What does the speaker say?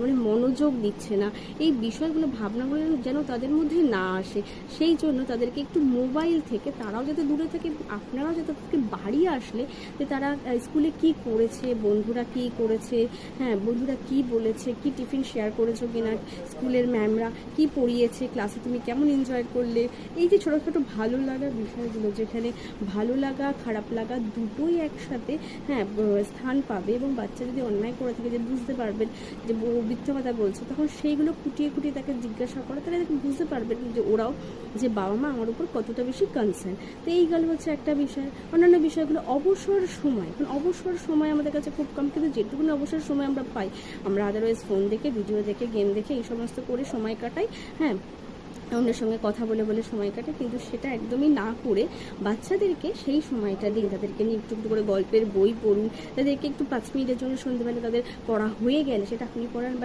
মানে মনোযোগ দিচ্ছে না, এই বিষয়গুলো ভাবনাগুলো যেন তাদের মধ্যে না আসে, সেই জন্য তাদেরকে একটু মোবাইল থেকে তারাও যাতে দূরে থাকে, আপনারাও যাতে তাদেরকে বাড়ি আসলে যে তারা স্কুলে কি করেছে, বন্ধুরা কি করেছে, হ্যাঁ বন্ধুরা কি বলেছে, কি টিফিন শেয়ার করেছো কিনা, স্কুলের ম্যামরা কি পড়িয়েছে, ক্লাসে তুমি কেমন এনজয় করলে, এই যে ছোটো ছোটো ভালো লাগার বিষয়গুলো, যেখানে ভালো লাগা খারাপ লাগা দুটোই একসাথে হ্যাঁ স্থান পাবে, এবং বাচ্চা যদি অন্যায় করে থাকে যে বুঝতে পারবেন যে মিথ্যা কথা বলছে, তখন সেইগুলো খুঁটিয়ে খুঁটিয়ে তাকে জিজ্ঞাসা করে, তাহলে তাকে বুঝতে পারবেন যে ওরাও যে বাবা মা আমার উপর কতটা বেশি কনসার্ন। তো এই গেল হচ্ছে একটা বিষয়। অন্যান্য বিষয়গুলো অবসর সময়, এখন অবসর সময় আমাদের কাছে খুব কম, কিন্তু যেটুকুনি অবসর সময় আমরা পাই আমরা আদারওয়াইজ ফোন দেখে, ভিডিও দেখে, গেম দেখে এই সমস্ত করে সময় কাটাই, হ্যাঁ অন্যের সঙ্গে কথা বলে বলে সময় কাটে, কিন্তু সেটা একদমই না করে বাচ্চাদেরকে সেই সময়টা দিন, তাদেরকে নিয়ে একটু একটু করে গল্পের বই পড়ুন, তাদেরকে একটু 5 মিনিটের জন্য সন্ধ্যেবেলা তাদের পড়া হয়ে গেলে সেটা আপনি পড়ান